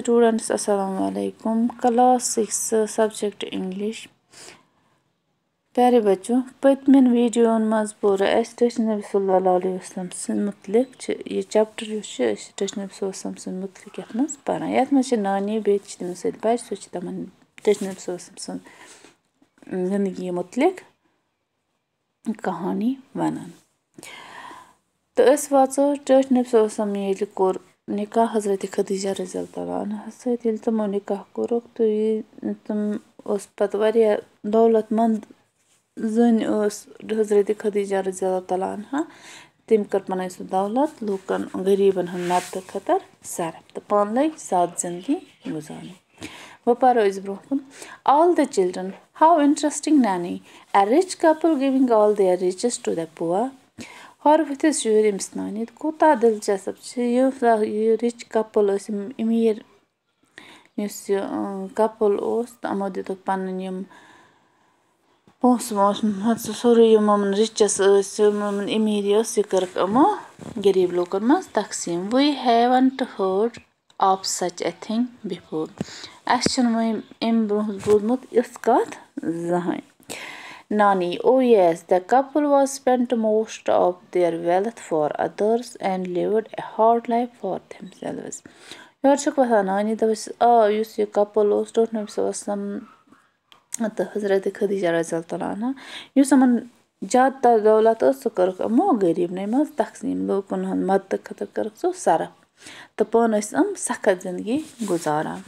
Students, Assalamu alaikum. Class 6 Subject English. प्यारे बच्चों, पतमिन वीडियोन मज पोर नबी सल्लल्लाहु अलैहि वसल्लम सं मुतलिक ये चैप्टर नबी वसल्लम सं मुतलिक यथ मज पढ़ान यथ मज नानी बे तम सत बच सो तमन नबी वसल्लम सं जिंदगी मुतलिक कहानी वनान तो वाचो नबी वसल्लम ये कोर निकाह हजरत खदीजा रज़ी अल्लाह अन्हा सत तमो निकाह कोरक तो तम पत वारिया दौलतमंद जन हजरत खदीजा रज़ी अल्लाह अन्हा तम कर पन सह दौलत लूकन गरीबन हंद मदद खतर सर्फ तो पान लग साथ जिंदगी गुजारन वो पढ़ो bro all the children how interesting nanny a rich couple giving all their riches to the poor Horvithis jurims nanit kota dilchasp ये रिच कपल अमीर कपल तमो दितुक पन्न यम पोस सोरे यमन रिचस अमीर ये करक अमो गरीब लोकन मज तकसीम we haven't heard of such a thing before असन अम ब्रोह बोदमुत इस कथ जहां Nani, oh yes, the couple was spent most of their wealth for others and lived a hard life for themselves. Yor chuk wasa nani dabas yus ye couple was don't know wasam at Hazrat Khadija raziyallahu anha yus aman jad dawlat us kark amo garib ne mas taqsim lokun han mad khatar kark so sara to pan sakat zindagi guzaran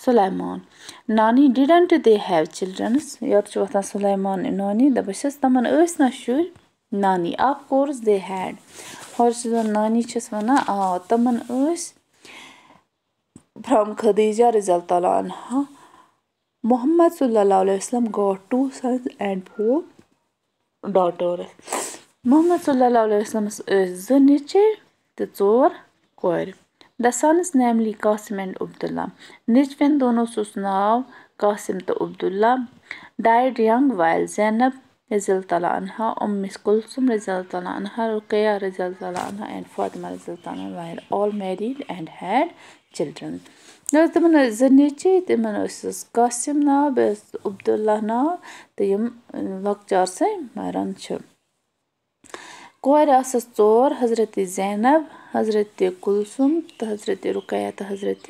Sulaiman. Nani, didn't they have children? Yarchwata Sulaiman and Nani, the Bashas Taman Ursna sure. Nani, of course they had. Horse Nani Cheswana, Taman Urs from Khadija Rizaltala anha. Muhammad Sallallahu Alaihi Wasallam got 2 sons and 4 daughters. Muhammad Sallallahu Alaihi Wasallam is the nature, the Zor, Koir. The sons namely Qasim and Abdullah. Nijfen dono sus naam Qasim to Abdullah died young while Zainab Rizaltala anha, Kulsum Rizaltala anha, Ruqayya Rizaltala anha and Fatima Rizaltala anha were all married and had children. Now the man is Zanichi, the man is Qasim now, best Abdullah now, the Lakjar say Marancho. Core आसस 4 हजरत ज़ैनब हजरत कुलसुम तो हजरत रुकैया तो हजरत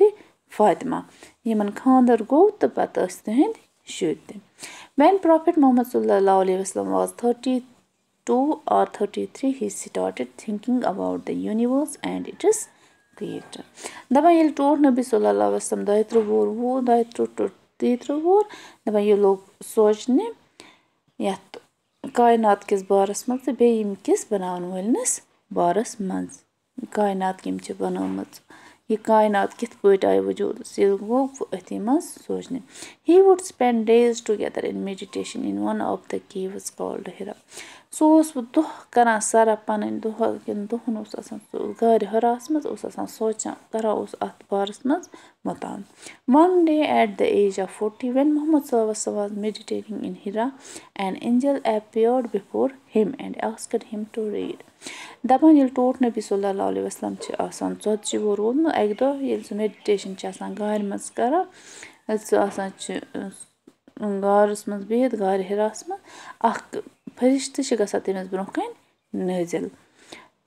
Fatima Yemen खानदर गो तो पत तहंद शुर When Prophet Muhammad sallallahu alaihi wasallam was 32 or 33 he started thinking about the universe and its creator दबा ये टोर नबी सल्लल्लाहु अलैहि वसल्लम दायत्र वो दायत्र तीत्र वो दबा ये लोग सोचने यत कायनात किस बारस मज तो बेयम किस बनावन वलनस बारस मज कायनात किम छ बनामत ये कायनात कित पट आय वजूद से गो अथि मज सोचने he would spend days together in meditation in one of the caves called Hira सोस दुह करा सारा पन दुह किन दुहन उस आसान गार हरास मज उस आसान सोचा करा उस अत बारस मज मतान One day at the age of 40 when Muhammad sallallahu alaihi wasallam was meditating in Hira an angel appeared before him and asked him to read दबन ये टोट नबी सल्लल्लाहु अलैहि वसल्लम छ आसान चोची वो रोद न एक दो ये मेडिटेशन छ आसान गार मज करा आसान छ गारस मज बेद गार हिरास मज अख फरिश्ते छ गसा तमिस ब्रोकन नजिल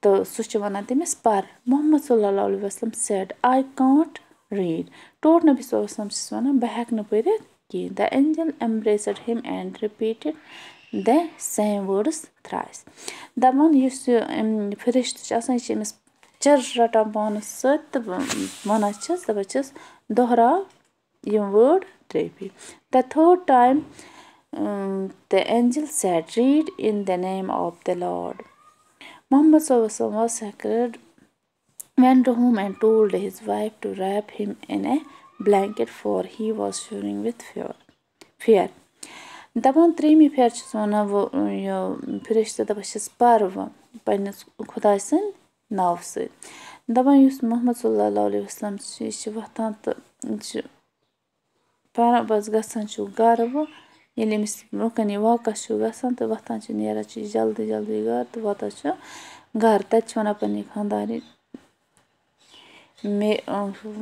तो सु छ वना तमिस पर मोहम्मद सल्लल्लाहु अलैहि वसल्लम said I can't read टोट नबी सल्लल्लाहु अलैहि वसल्लम छ वना बह हेक न परित कि the angel embraced him and repeated the same words thrice Daman use फरिश्ते छ आसान छ मिस चर रटा पानस सत वना छस दबचस दोहरा यम word ट्रेपी the third time the angel said read in the name of the Lord Muhammad sallallahu alaihi wasallam was scared went home and told his wife to wrap him in a blanket for he was shivering with fear दबन त्रेमी फेर छ वना वो यो फरिश्ते दबचस परव पन्नस खुदा सन नाव से दबन use Mohammad सल्लल्लाहु अलैहि वसल्लम छ वथान तो पर बस गसन छ गर्व येले मिस रोकन वाकस छ गसन तो वथान छ नेरा छ जल्दी जल्दी घर तो वता छ घर तच वना पन्नी खानदारी مےٚ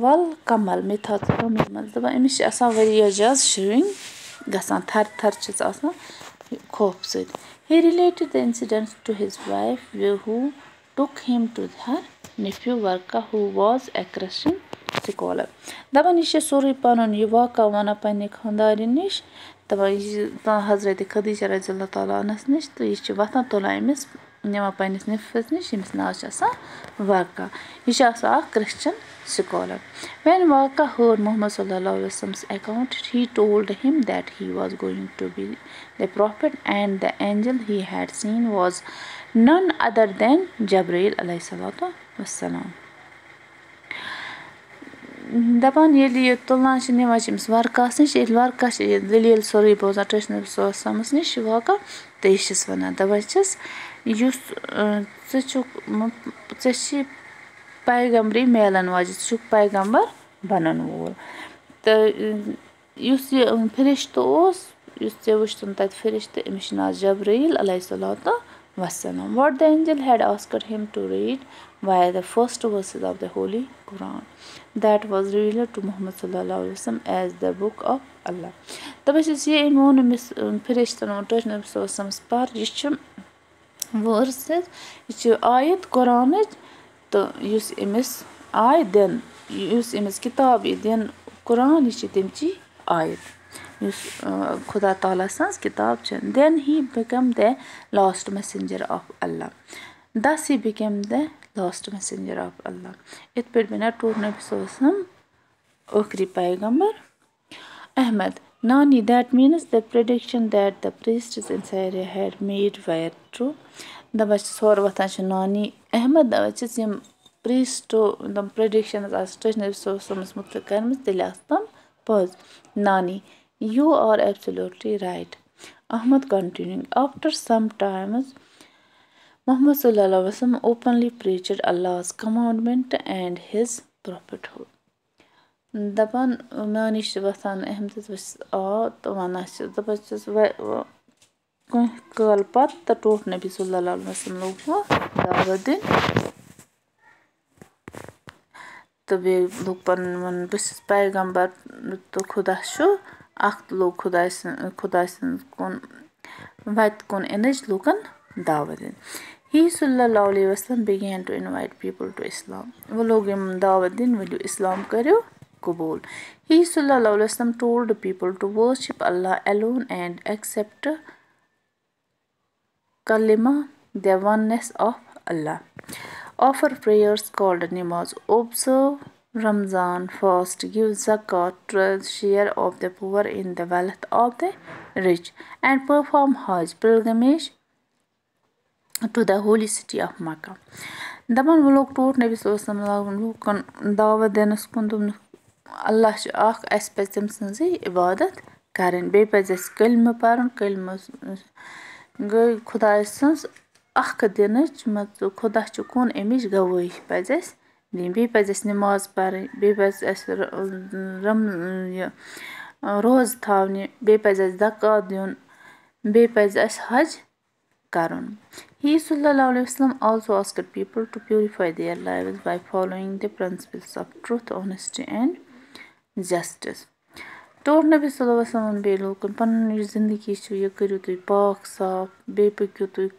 وَل کَمَل مےٚ تھاو ژٕ کَملہِ منٛز دَپان أمِس چھِ آسان واریاہ زیادٕ شِورِنٛگ گژھان تھَر تھَر چھِس آسان خوفہٕ سۭتۍ. He related the incident to his wife who took him to her nephew Varqa who was a Christian scholar. دَپان یہِ چھِ سورُے پَنُن یہِ واقعہ وَنان پنٛنہِ خانٛدارِ نِش دَپان یہِ چھِ حضرت خدیجہ رضی اللہ تعالیٰ عنہَس نِش تہٕ یہِ چھِ وۄتھان تُلان أمِس نِوان پنٛنِس نِفَس نِش ییٚمِس ناو چھِ آسان ورقہ. یہِ چھِ آسان اَکھ Christian scholar. When Varqa heard Muhammad sallallahu alaihi wasallam's account, he told him that he was going to be the prophet and the angel he had seen was none other than Jabreel alayhi salatu wassalam. دَپان ییٚلہِ یہِ تُلان چھِ نِوان چھِ أمِس ورقاہَس نِش ییٚلہِ ورقہ چھِ یہِ دٔلیٖل سورُے بوزان ٹٲٹھۍ نبی صلی اللہ علیہ وسلمَس نِش یہِ واقعہ تہٕ یہِ چھِس وَنان دَپان چھِس یُس ژٕ چھُکھ ژےٚ چھی پیغمبری میلَن واجِن ژٕ چھُکھ پیغمبر بَنَن وول تہٕ یُس یہِ فِرِشتہٕ اوس یُس ژےٚ وٕچھتُن تَتہِ فِرِشتہٕ أمِس چھِ ناو جبرایٖل علیہ صلاتُ وَسلام. What the angel had asked him to read were the first verses of the Holy Quran that was revealed to Muhammad sallallahu alaihi wasallam as the book of Allah. دَپان چھِس یہِ أمۍ ووٚن أمِس فِرِشتَن ووٚن ٹٲٹھۍ نبی صلی اللہ علیہ وسلمَس پَر یہِ چھُ وٲرسِز یہِ چھِ آیت قرآنٕچ تہٕ یُس أمِس آیہِ دِنہٕ یُس أمِس کِتاب یی دِنہٕ قرآن یہِ چھِ تمچی آیت یُس خۄدا تعالیٰ سٕنٛز کِتاب چھِ. Then he became the last messenger of Allah. Thus he became the last messenger of Allah. یِتھ پٲٹھۍ بَنیٛو ٹوٹھ نبی صلی اللہ علیہ وسلم ٲخری پیغمبر. Ahmed Nani, that means the prediction that the priests in Syria had made were true. دَپان چھِس ہورٕ وۄتھان چھِ نانی احمد دَپان چھِس یِم پرٛیٖسٹو تِم پرٛڈِکشَنٕز آسہٕ ٹٲٹھۍ نبی صلی اللہ علیہ وسلمَس مُتعلِق کَرِمٕژ تیٚلہِ آسہٕ تِم پوٚز. نانی you are absolutely right. Ahmed continuing after some times Muhammad sallallahu alaihi wasallam openly preached Allah's commandment and his prophethood. دَپان نانی چھِ وۄتھان احمدَس بہٕ چھَس آ تہٕ وَنان چھِس دَپان چھِس کینٛہہ کال پَتہٕ تہٕ ٹوٹھ نبی صلی اللہ علیہ وسلم لوگ وۄنۍ دعوت دِنۍ تہٕ بیٚیہِ لوگ پَنُن وَنُن بہٕ چھَس پیغمبر تہٕ خۄدا چھُ اَکھ تہٕ لوگ خۄداے سٕنٛز کُن وَتہِ کُن اِنٕچ لوٗکَن دعوت دِنۍ. He sallallahu alayhi wasallam began to invite people to Islam. وۄنۍ لوگ یِم دعوت دِنۍ ؤلِو اِسلام کٔرِو قبوٗل. He sallallahu alayhi wasallam told the people to worship Allah alone and accept kalima, the oneness of Allah. Offer prayers called namaz, observe Ramzan, fast, give zakat, share of the poor in the wealth of the rich, and perform Hajj, pilgrimage to the holy city of Makkah. دَپان وۄنۍ لوگ ٹوٹھ نبی صلی اللہ علیہ وسلم لاگُن لوٗکَن دعوت دِنَس کُن دوٚپنُکھ اللہ چھُ اَکھ اَسہِ پَزِ تٔمۍ سٕنٛزٕے عبادت کَرٕنۍ بیٚیہِ پَزِ اَسہِ کلمہٕ پَرُن کلمہٕ گٔے خۄداے سٕنٛز اَکھ دِنٕچ مان ژٕ خۄدا چھُ کُن اَمِچ گوٲہی پَزِ اَسہِ دِنۍ بیٚیہِ پَزِ اَسہِ نِماز پَرٕنۍ بیٚیہِ پَزِ اَسہِ یہِ روزٕ تھاونہِ بیٚیہِ پَزِ اَسہِ زکات دیُن بیٚیہِ پَزِ اَسہِ حج کَرُن. He sallallahu alayhi wasallam also asked people to purify their lives by following the principles of truth, honesty and justice. ٹوٹھ نبی صلی اللہ علیہ وسلم بیٚیہِ لوٗکَن پَنُن یُس زِندگی چھُ یہِ کٔرِو تُہۍ پاک صاف بیٚیہِ پٔکِو تُہۍ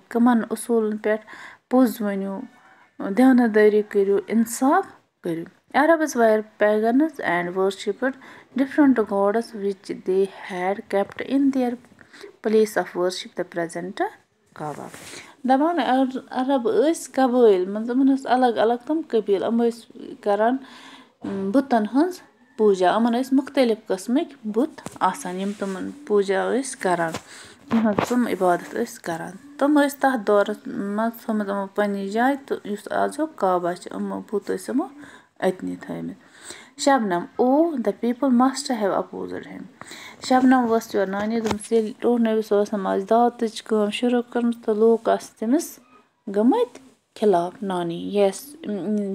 کَمَن اصوٗلَن پٮ۪ٹھ پوٚز ؤنِو دیانَتدٲری کٔرِو اِنصاف کٔرِو. Arabs were pagans and worshipped different gods which they had kept in their place of worship the present Kaaba. دَپان عرب ٲسۍ قبٲیل مطلب یِمَن ٲس الگ الگ تِم قبیٖل یِم ٲسۍ کَران بُتَن ہٕنٛز پوٗجا یِمَن ٲسۍ مُختلِف قٕسمٕکۍ بُت آسان یِم تِمَن پوٗجا ٲسۍ کَران یِہٕنٛز تِم عبادت ٲسۍ کَران تِم ٲسۍ تَتھ دورَس منٛز تھوٚمُت یِمو پنٛنہِ جایہِ تہٕ یُس آزُک کعبہ چھِ یِمو بُت ٲسۍ یِمو أتنی تھٲیمٕتۍ. شبنم the people must have opposed him. شبنم ؤژھ یور نانی دوٚپمَس ییٚلہِ ٹوٹھ نبی صلی اللہ علیہ وسلم آسہِ دعوتٕچ کٲم شروٗع کٔرمٕژ تہٕ لوٗکھ آسہٕ تٔمِس گٔمٕتۍ خِلاف. نانی yes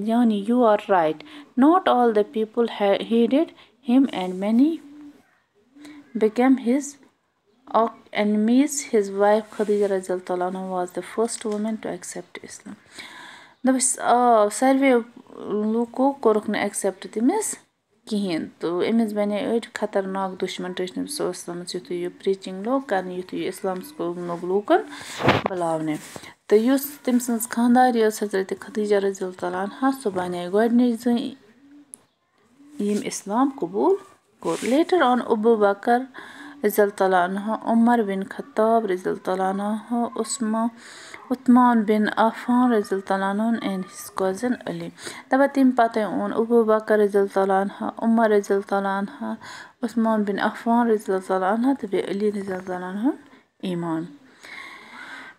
یعنی you are right. Not all the people heeded him and many became his enemies. His wife Khadija رضی اللہ تعالیٰ عنہ was the first woman to accept Islam. دوٚپُس آ ساروِیو لوٗکو کوٚرُکھ نہٕ ایٚکسیپٹ تٔمِس کِہیٖنۍ تہٕ أمِس بَنے أڑۍ خطرناک دُشمَن ٹٲٹھۍ نبی صلی اللہ علیہ وسلمَس یُتھُے یہِ پریٖچِنٛگ لوگ کَرنہِ یُتھُے یہِ اِسلامَس لوگ لوٗکَن بُلاونہِ تہٕ یُس تٔمۍ سٕنٛز خانٛدارِ ٲس حضرت خدیجہ رضی اللہ تعالیٰ عنہا سۄ بَنے گۄڈنِچ زٔنۍ یٔمۍ اِسلام قبوٗل کوٚر لیٹر آن ابوٗ بکر رضی اللہ تعالیٰ عنہ عمر بن خطاب رضی اللہ تعالیٰ عنہ عثمان بن عفان رضی اللہ تعالیٰ عنہ اینڈ ہِز کزن علی دَپان تَمہِ پَتَے اوٚن ابوٗ بکر رضی اللہ تعالیٰ عنہ عمر رضی اللہ تعالیٰ عنہ عثمان بن عفان رضی اللہ تعالیٰ عنہ تہٕ بیٚیہِ علی رضی اللہ تعالیٰ عنہ ایٖمان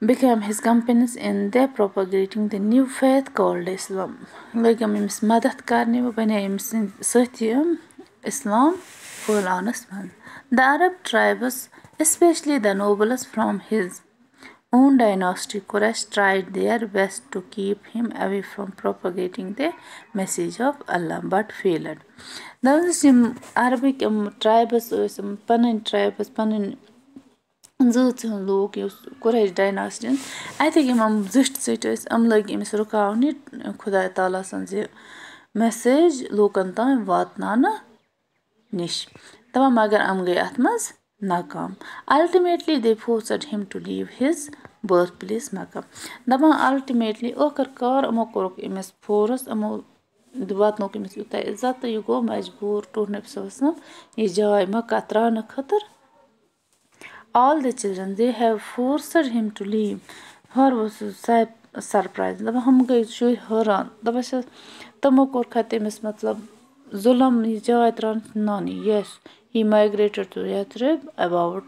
became his companions in their propagating the new faith called Islam. لٔگۍ أمِس مدد کَرنہِ وۄنۍ بنے أمۍ سٕنٛدۍ سٲتھی اِسلام پھٲلاونَس منٛز. The Arab tribes, especially the nobles from his own dynasty Quraysh, tried their best to keep him away from propagating the message of Allah but failed. دَپُس یِم عربٕکۍ یِم ٹرٛایبٕس ٲسۍ یِم پَنٕنۍ ٹرٛایبٕس پَنٕنۍ زٲژ ہٕنٛز لوٗکھ یُس قُریش ڈایناسٹی ہٕنٛز اَتِکۍ یِم زِٹھۍ ژٕٹھۍ ٲسۍ لٔگۍ أمِس رُکاونہِ خۄداے تعالیٰ سٕنٛز یہِ میسیج لوٗکَن تام واتناونہٕ نِش دَپان مگر گٔے اَتھ منٛز ناکام. Ultimately they forced him to leave his birthplace Makkah. دَپان الٹِمیٹلی ٲخٕر کار یِمو کوٚرُکھ أمِس فورس یِمو واتنووُکھ أمِس یوٗتاہ عزت تہٕ یہِ گوٚو مجبوٗر ٹوٹھ نبی صلی اللہ علیہ وسلم یہِ جاے مکہ ترٛاونہٕ خٲطرٕ. All the children they have forced him to leave. Her was surprise. دَپان ہُم گٔے شُرۍ حٲران دَپان چھَس تِمو کوٚرکھا تٔمِس مطلب ظُلم یہِ جاے ترٛاونہٕ نانی yes he migrated to Yathrib about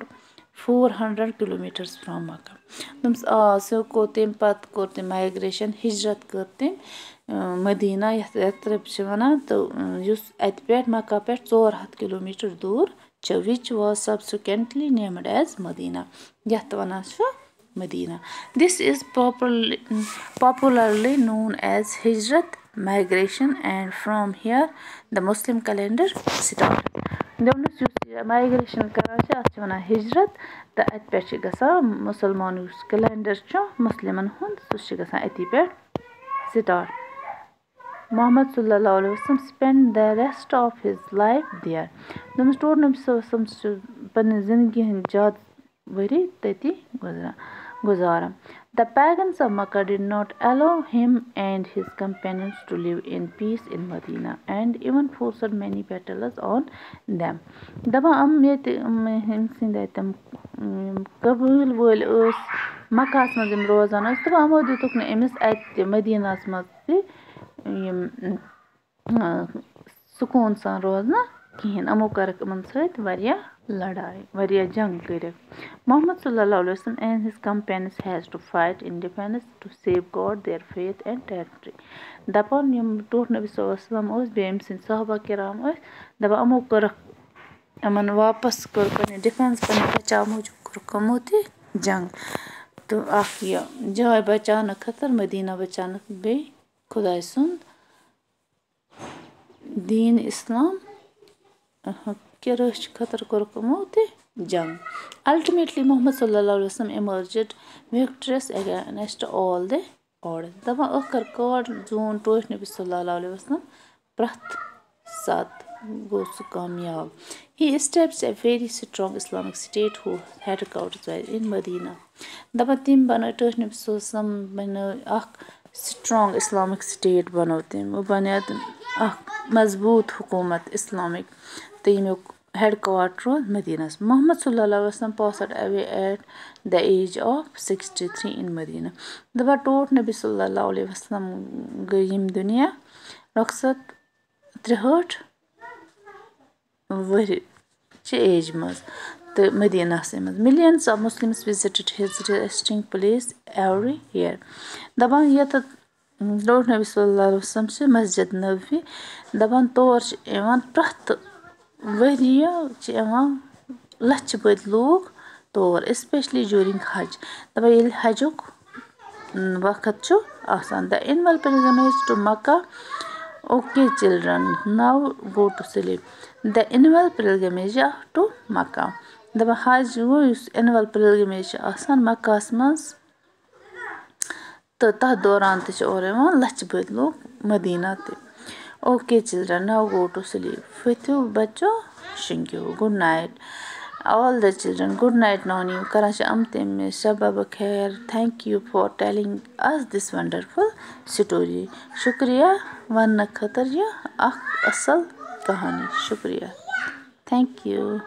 400 kilometers from Makkah. دوٚپمَس سُہ کوٚر تَمہِ پَتہٕ کوٚر تٔمۍ مایگریشَن ہِجرت کٔر تٔمۍ مدیٖنہ یَتھ یتھرِب چھِ وَنان تہٕ یُس اَتہِ پٮ۪ٹھ مکہ پٮ۪ٹھ 400 کِلوٗمیٖٹر دوٗر چھِ which was subsequently named as Medina یَتھ وَنان چھُ مدیٖنہ. This is popularly known as ہِجرت migration and from here the Muslim calendar start. دوٚپنَس یُس یہِ مایگریشَن کَران چھِ اَتھ چھِ وَنان ہِجرت تہٕ اَتہِ پٮ۪ٹھ چھِ گژھان مُسلمان یُس کیلینڈر چھُ مُسلِمَن ہُنٛد سُہ چھُ گژھان أتی پٮ۪ٹھ سِٹاٹ. محمد صلی اللہ علیہ وسلم spent the rest of his life there. دوٚپمَس ٹوٹھ نبی صلی اللہ علیہ وسلم چھُ پنٛنہِ زِندگی ہٕنٛدۍ زیادٕ ؤری تٔتی گُزاران. The pagans of Makkah did not allow him and his companions to live in peace in Medina and even forced many battles on them. دَپان ییٚتہِ أمۍ سٕنٛدۍ تِم قبٲیل وٲلۍ ٲسۍ مکہَس منٛز یِم روزان ٲسۍ دَپان یِمو دِتُکھ نہٕ أمِس اَتہِ مدیٖنَس منٛز تہِ یِم سکوٗن سان روزنہٕ کِہیٖنۍ یِمو کٔرٕکھ یِمَن سۭتۍ واریاہ لڑایہِ واریاہ جنٛگ کٔرِکھ. محمد صلی اللہ علیہ وسلم and his companions has to fight in defense to safeguard their faith and territory. دَپان یِم ٹوٹھ نبی صلی اللہ علیہ وسلم ٲسۍ بیٚیہِ أمۍ سٕنٛدۍ صحابہ کرام ٲسۍ دَپان یِمو کٔرٕکھ یِمَن واپَس کٔر پنٛنہِ ڈِفٮ۪نٕس پنٛنہِ بچاو موٗجوٗب کوٚرُکھ یِمو تہِ جنٛگ تہٕ اَکھ یہِ جاے بچاونہٕ خٲطرٕ مدیٖنہ بچاونہٕ بیٚیہِ خۄداے سُنٛد دیٖن اِسلام کہِ رٲچھِ خٲطرٕ کوٚرُکھ یِمو تہِ جنٛگ. Ultimately محمد صلی اللہ علیہ وسلم emerged victorious against all the odds. دَپان ٲخٕر کار زیوٗن ٹوٹھ نبی صلی اللہ علیہ وسلم پرٛٮ۪تھ ساتہٕ گوٚو سُہ کامیاب. He established a very strong Islamic state whose headquarters were in Medina. دَپان تٔمۍ بنٲو ٹوٹھ نبی صلی اللہ علیہ وسلم بنٲو اکھ سٹرانٛگ اِسلامِک سٹیٹ بنوو تٔمۍ بنیو تٔمۍ اکھ مضبوٗط حکوٗمت اِسلامِک تہٕ ییٚمیُک ہٮ۪ڈ کواٹر اوس مدیٖنَس. محمد صلی اللہ علیہ وسلم passed away at the age of 63 in Medina. دَپان ٹوٹھ نبی صلی اللہ علیہ وسلم گٔے ییٚمہِ دُنیا رۄخصت 63 ؤری چہِ ایجہِ منٛز تہٕ مدیٖنَسٕے منٛز. Millions of Muslims visited his resting place every year. دَپان ییٚتٮ۪تھ ٹوٹھ نبی صلی اللہ علیہ وسلم چھِ مسجد نبوی دَپان تور چھِ یِوان پرٛٮ۪تھ ؤریہِ چھِ یِوان لَچھِ بٔدۍ لوٗکھ تور اٮ۪سپیشلی جوٗرِنٛگ حج. دَپان ییٚلہِ حجُک وقت چھُ آسان. The annual pilgrimage to Makkah. Okay children now go to sleep. The annual pilgrimage to Makkah. دَپان حج گوٚو یُس اینوَل پِلگرٛمیج چھِ آسان مکہَس منٛز تہٕ تَتھ دوران تہِ چھِ اورٕ یِوان لَچھِ بٔدۍ لوٗکھ مدیٖنہ تہِ. اوکے چِلڈرَن نَو گو ٹُو سِلیٖپ. ؤتھِو بَچو شِنٛگِو. Good night all the children. good night نانی. کران چھِ تٔمِس شَبَبہٕ خیر. thank you for telling us this wonderful story. شُکریہ وَننہٕ خٲطرٕ یہِ اَکھ اَصٕل کہانی. شُکریہ. thank you.